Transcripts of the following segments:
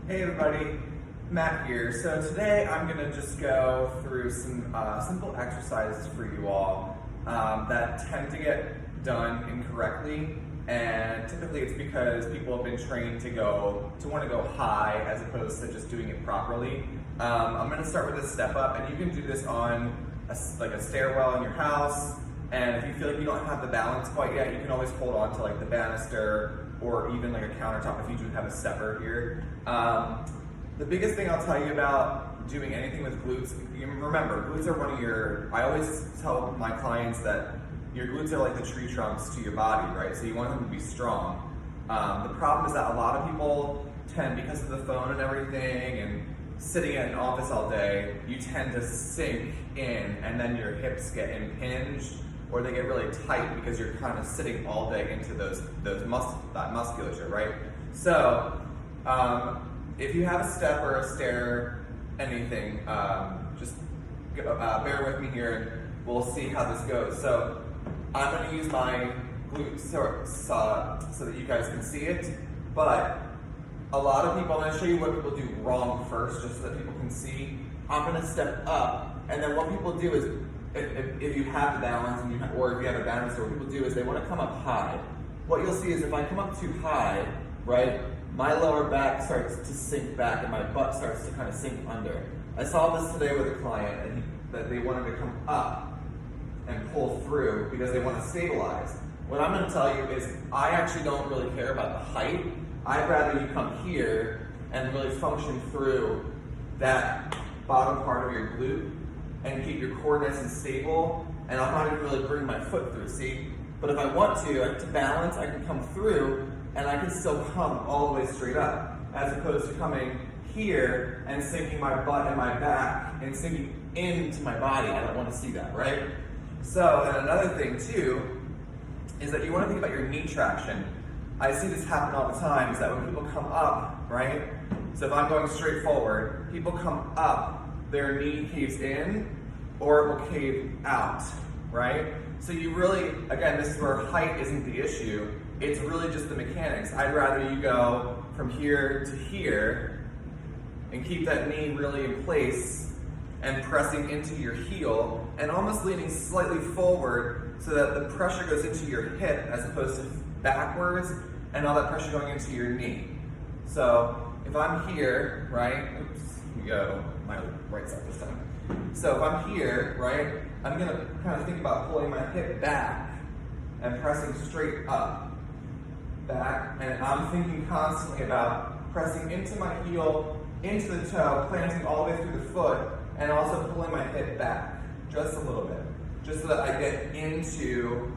Hey everybody, Matt here. So today I'm going to just go through some simple exercises for you all that tend to get done incorrectly, and typically it's because people have been trained to want to go high as opposed to just doing it properly. I'm going to start with a step up, and you can do this on like a stairwell in your house. And if you feel like you don't have the balance quite yet, you can always hold on to like the banister or even like a countertop if you do have a stepper here. The biggest thing I'll tell you about doing anything with glutes, remember, glutes are one of your, I always tell my clients that your glutes are like the tree trunks to your body, right? So you want them to be strong. The problem is that a lot of people tend, because of the phone and everything and sitting in an office all day, you tend to sink in and then your hips get impinged or they get really tight because you're kind of sitting all day into that musculature, right? So if you have a step or a stair, anything, just bear with me here and we'll see how this goes. So I'm going to use my glutes so that you guys can see it, but a lot of people, I'm going to show you what people do wrong first just so that people can see. I'm going to step up, and then what people do is, if you have the balance or if you have a balance, what people do is they want to come up high. What you'll see is if I come up too high, right, my lower back starts to sink back and my butt starts to kind of sink under. I saw this today with a client and that they wanted to come up and pull through because they want to stabilize. What I'm going to tell you is I actually don't really care about the height. I'd rather you come here and really function through that bottom part of your glute and keep your core nice and stable, and I'm not even really bring my foot through, see? But if I want to balance, I can come through and I can still come all the way straight up, as opposed to coming here and sinking my butt and my back and sinking into my body. I don't want to see that, right? So, and another thing too, is that you want to think about your knee traction. I see this happen all the time, is that when people come up, right? So if I'm going straight forward, people come up, their knee caves in, or it will cave out, right? So you really, again, this is where height isn't the issue, it's really just the mechanics. I'd rather you go from here to here and keep that knee really in place and pressing into your heel and almost leaning slightly forward so that the pressure goes into your hip as opposed to backwards and all that pressure going into your knee. So if I'm here, right, oops, let me go my right side this time. So if I'm here, right, I'm gonna kind of think about pulling my hip back and pressing straight up, back, and I'm thinking constantly about pressing into my heel, into the toe, planting all the way through the foot, and also pulling my hip back, just a little bit, just so that I get into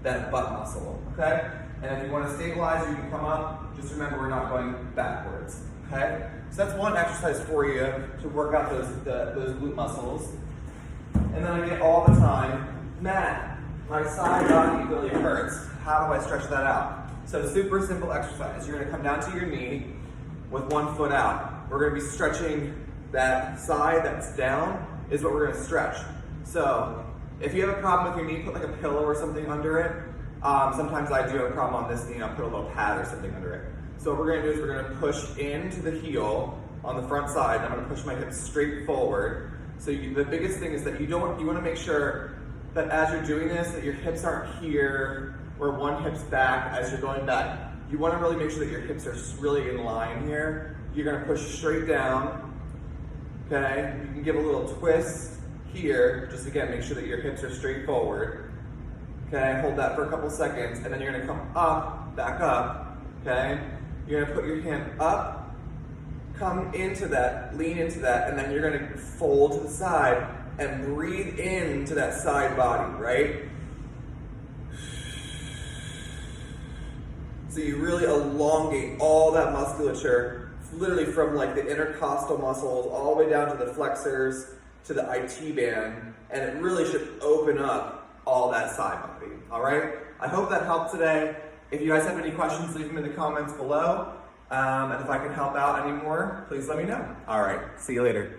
that butt muscle, okay? And if you want to stabilize, you can come up. Just remember, we're not going backwards, okay? So that's one exercise for you to work out those glute muscles. And then I get all the time, Matt, my side body really hurts. How do I stretch that out? So super simple exercise. You're going to come down to your knee with one foot out. We're going to be stretching that side that's down is what we're going to stretch. So if you have a problem with your knee, put like a pillow or something under it. Sometimes I do have a problem on this knee, I'll put a little pad or something under it. So what we're going to do is we're going to push into the heel on the front side. I'm going to push my hips straight forward. So the biggest thing is that you want to make sure that as you're doing this, that your hips aren't here or one hip's back as you're going back. You want to really make sure that your hips are really in line here. You're going to push straight down, okay? You can give a little twist here, just again, make sure that your hips are straight forward. Okay, hold that for a couple seconds, and then you're gonna come up, back up, okay? You're gonna put your hand up, come into that, lean into that, and then you're gonna fold to the side and breathe into that side body, right? So you really elongate all that musculature, literally from like the intercostal muscles all the way down to the flexors, to the IT band, and it really should open up all that side body, all right? I hope that helped today. If you guys have any questions, leave them in the comments below. And if I can help out anymore, please let me know. All right, see you later.